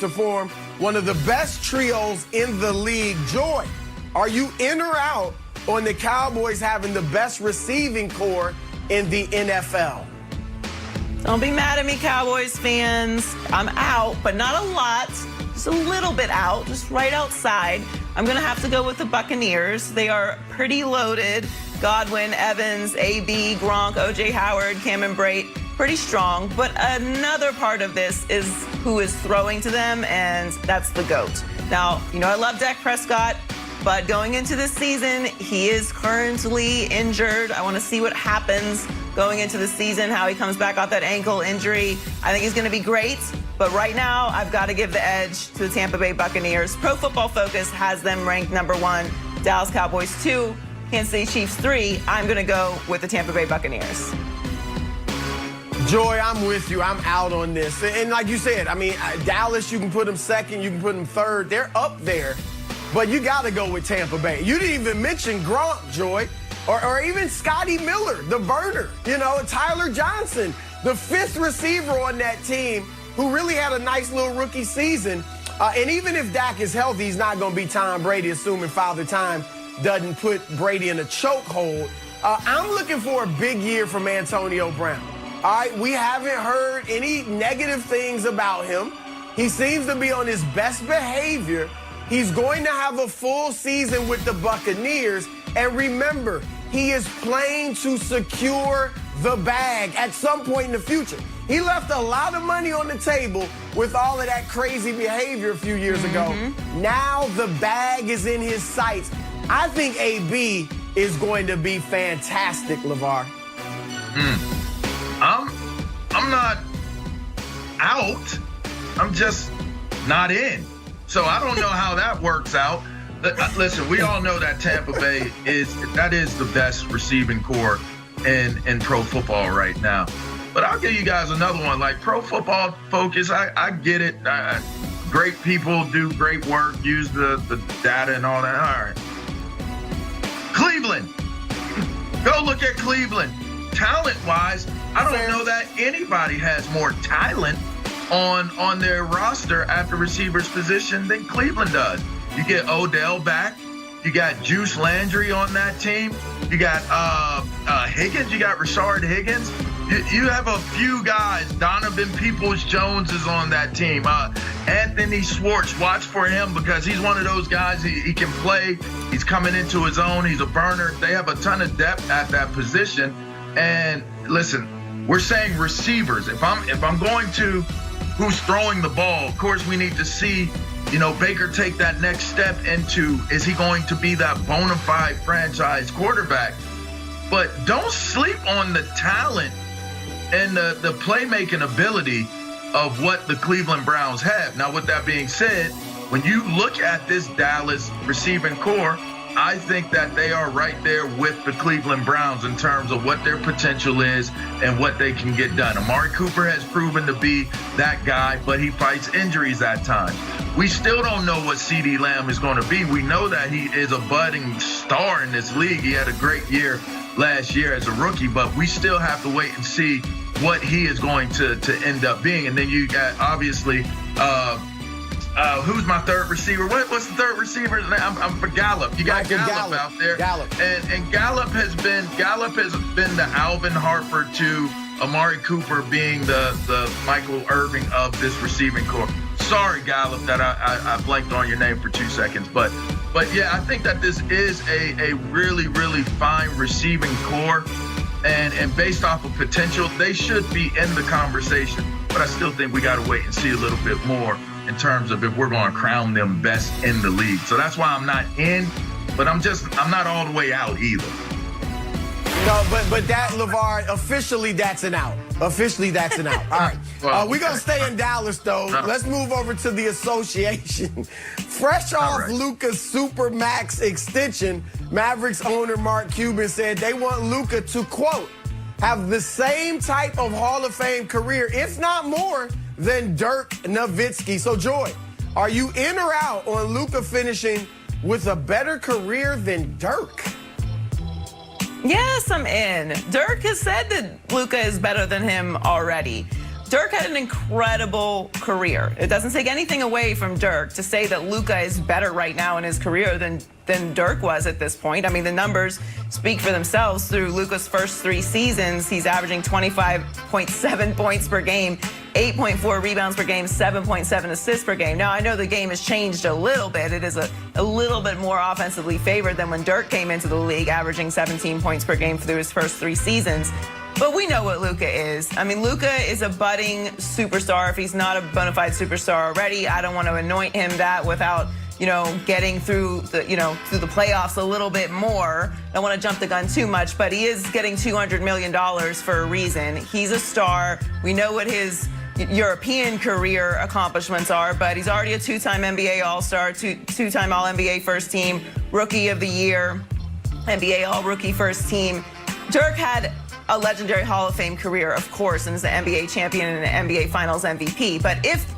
to form one of the best trios in the league. Joy, are you in or out on the Cowboys having the best receiving core in the NFL? Don't be mad at me, Cowboys fans. I'm out, but not a lot. Just a little bit out, just right outside. I'm going to have to go with the Buccaneers. They are pretty loaded. Godwin, Evans, AB, Gronk, O.J. Howard, Cameron Brate, pretty strong. But another part of this is who is throwing to them, and that's the GOAT. Now, you know I love Dak Prescott, but going into this season, he is currently injured. I want to see what happens going into the season, how he comes back off that ankle injury. I think he's going to be great. But right now, I've got to give the edge to the Tampa Bay Buccaneers. Pro Football Focus has them ranked #1, Dallas Cowboys 2, Kansas City Chiefs 3. I'm going to go with the Tampa Bay Buccaneers. Joy, I'm with you. I'm out on this. And like you said, I mean, Dallas, you can put them second, you can put them third. They're up there. But you got to go with Tampa Bay. You didn't even mention Gronk, Joy, or even Scotty Miller, the burner. You know, Tyler Johnson, the 5th receiver on that team, who really had a nice little rookie season. And even if Dak is healthy, he's not going to be Tom Brady, assuming Father Time doesn't put Brady in a chokehold. I'm looking for a big year from Antonio Brown. All right, we haven't heard any negative things about him. He seems to be on his best behavior. He's going to have a full season with the Buccaneers. And remember, he is playing to secure the bag at some point in the future. He left a lot of money on the table with all of that crazy behavior a few years ago. Now the bag is in his sights. I think AB is going to be fantastic, LeVar. I'm not out. I'm just not in. So I don't know how that works out. Listen, we all know that Tampa Bay is the best receiving core in pro football right now. But I'll give you guys another one. Like Pro Football Focus, I get it. Great people do great work, use the data and all that. All right. Cleveland. Go look at Cleveland. Talent-wise, I don't know that anybody has more talent on their roster at the receiver's position than Cleveland does. You get Odell back. You got Juice Landry on that team. You got Higgins. You got Rashard Higgins. You have a few guys. Donovan Peoples-Jones is on that team. Anthony Schwartz, watch for him because he's one of those guys. He can play. He's coming into his own. He's a burner. They have a ton of depth at that position. And listen, we're saying receivers. If I'm going to who's throwing the ball, of course we need to see, you know, Baker take that next step into, is he going to be that bona fide franchise quarterback? But don't sleep on the talent and the playmaking ability of what the Cleveland Browns have. Now, with that being said, when you look at this Dallas receiving core, I think that they are right there with the Cleveland Browns in terms of what their potential is and what they can get done. Amari Cooper has proven to be that guy, but he fights injuries at times. We still don't know what CeeDee Lamb is going to be. We know that he is a budding star in this league. He had a great year last year as a rookie, but we still have to wait and see what he is going to end up being. And then you got, obviously, who's my third receiver? What's the third receiver? I'm for Gallup. You got Gallup out there. And Gallup has been the Alvin Harper to Amari Cooper being the Michael Irving of this receiving core. Sorry, Gallup, that I blanked on your name for 2 seconds. But yeah, I think that this is a really, really fine receiving core. And based off of potential, they should be in the conversation. But I still think we got to wait and see a little bit more in terms of if we're going to crown them best in the league. So that's why I'm not in, but I'm not all the way out either. No, but that, LeVar, officially that's an out. Officially that's an out. All right. Well, we're going to stay in Dallas, though. Let's move over to the association. Fresh off Luka's Supermax extension, Mavericks owner Mark Cuban said they want Luka to, quote, have the same type of Hall of Fame career, if not more, than Dirk Nowitzki. So, Joy, are you in or out on Luka finishing with a better career than Dirk? Yes, I'm in. Dirk has said that Luka is better than him already. Dirk had an incredible career. It doesn't take anything away from Dirk to say that Luka is better right now in his career than Dirk was at this point. I mean, the numbers speak for themselves. Through Luka's first 3 seasons, he's averaging 25.7 points per game, 8.4 rebounds per game, 7.7 assists per game. Now, I know the game has changed a little bit. It is a little bit more offensively favored than when Dirk came into the league, averaging 17 points per game through his first 3 seasons. But we know what Luka is. I mean, Luka is a budding superstar. If he's not a bona fide superstar already, I don't want to anoint him that without, getting through the playoffs a little bit more. I don't want to jump the gun too much, but he is getting $200 million for a reason. He's a star. We know what his European career accomplishments are, but he's already a 2-time NBA All-Star, 2-time All-NBA First Team, Rookie of the Year, NBA All-Rookie First Team. Dirk had a legendary Hall of Fame career, of course, and is the NBA champion and an NBA Finals MVP. But if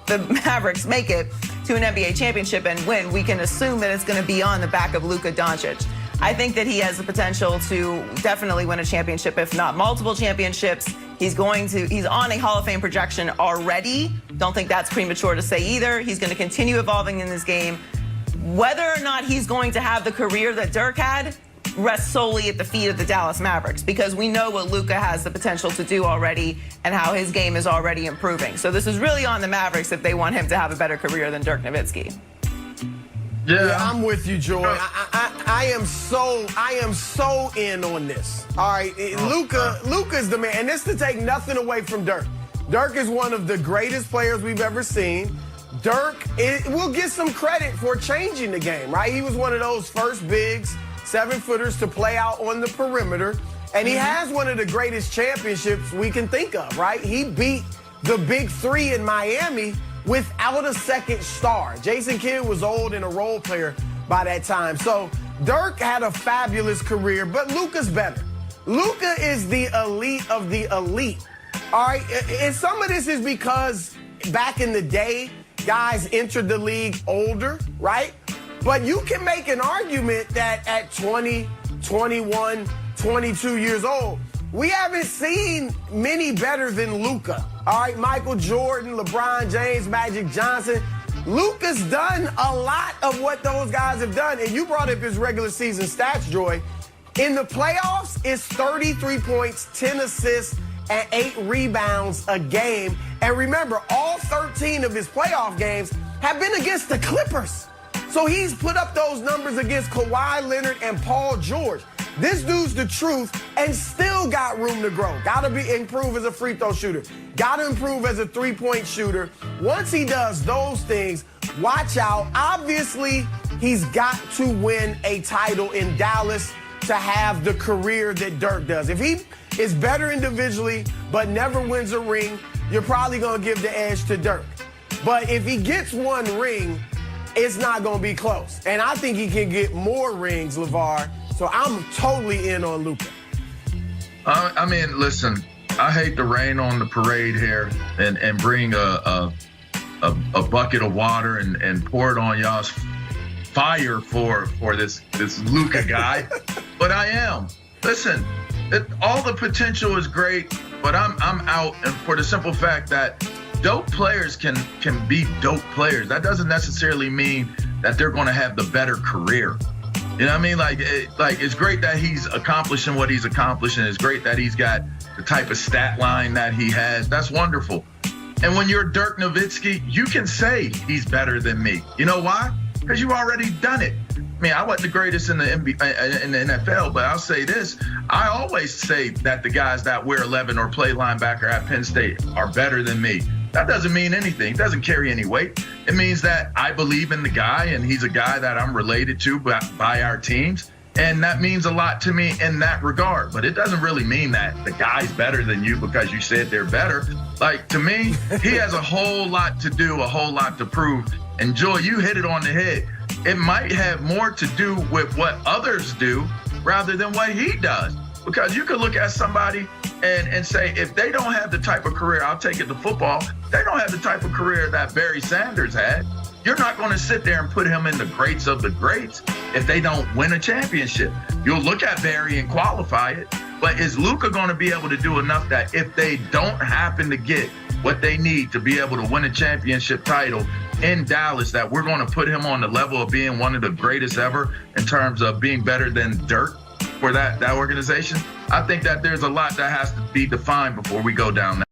the Mavericks make it to an NBA championship and win, we can assume that it's going to be on the back of Luka Doncic. I think that he has the potential to definitely win a championship, if not multiple championships. He's on a Hall of Fame projection already. Don't think that's premature to say either. He's going to continue evolving in this game. Whether or not he's going to have the career that Dirk had rests solely at the feet of the Dallas Mavericks, because we know what Luka has the potential to do already and how his game is already improving. So this is really on the Mavericks if they want him to have a better career than Dirk Nowitzki. Yeah, I'm with you, Joy. I am so in on this. All right, Luka's the man, and this to take nothing away from Dirk. Dirk is one of the greatest players we've ever seen. Dirk will get some credit for changing the game, right? He was one of those first bigs, 7-footers to play out on the perimeter. And he has one of the greatest championships we can think of, right? He beat the Big 3 in Miami without a second star. Jason Kidd was old and a role player by that time. So Dirk had a fabulous career, but Luka's better. Luka is the elite of the elite. All right, and some of this is because back in the day, guys entered the league older, right? But you can make an argument that at 20, 21, 22 years old, we haven't seen many better than Luka. All right, Michael Jordan, LeBron James, Magic Johnson. Luka's done a lot of what those guys have done. And you brought up his regular season stats, Joy. In the playoffs, it's 33 points, 10 assists, and 8 rebounds a game. And remember, all 13 of his playoff games have been against the Clippers. So he's put up those numbers against Kawhi Leonard and Paul George. This dude's the truth and still got room to grow. Got to improve as a free throw shooter. Got to improve as a three-point shooter. Once he does those things, watch out. Obviously, he's got to win a title in Dallas to have the career that Dirk does. If he is better individually but never wins a ring, you're probably going to give the edge to Dirk. But if he gets one ring, it's not going to be close. And I think he can get more rings, LeVar. So I'm totally in on Luka. I mean, listen, I hate to rain on the parade here and bring a bucket of water and pour it on y'all's fire for this Luka guy. But I am. Listen, all the potential is great, but I'm out, and for the simple fact that dope players can be dope players. That doesn't necessarily mean that they're going to have the better career. You know what I mean? Like it's great that he's accomplishing what he's accomplishing. It's great that he's got the type of stat line that he has. That's wonderful. And when you're Dirk Nowitzki, you can say he's better than me. You know why? Because you've already done it. I mean, I wasn't the greatest in the NFL, but I'll say this. I always say that the guys that wear 11 or play linebacker at Penn State are better than me. That doesn't mean anything. It doesn't carry any weight. It means that I believe in the guy, and he's a guy that I'm related to by our teams. And that means a lot to me in that regard. But it doesn't really mean that the guy's better than you because you said they're better. Like, to me, he has a whole lot to do, a whole lot to prove. And, Joy, you hit it on the head. It might have more to do with what others do rather than what he does. Because you could look at somebody and say, if they don't have the type of career, I'll take it to football, they don't have the type of career that Barry Sanders had. You're not going to sit there and put him in the greats of the greats if they don't win a championship. You'll look at Barry and qualify it, But is Luka going to be able to do enough that if they don't happen to get what they need to be able to win a championship title in Dallas, that we're going to put him on the level of being one of the greatest ever in terms of being better than Dirk for that organization? I think that there's a lot that has to be defined before we go down that.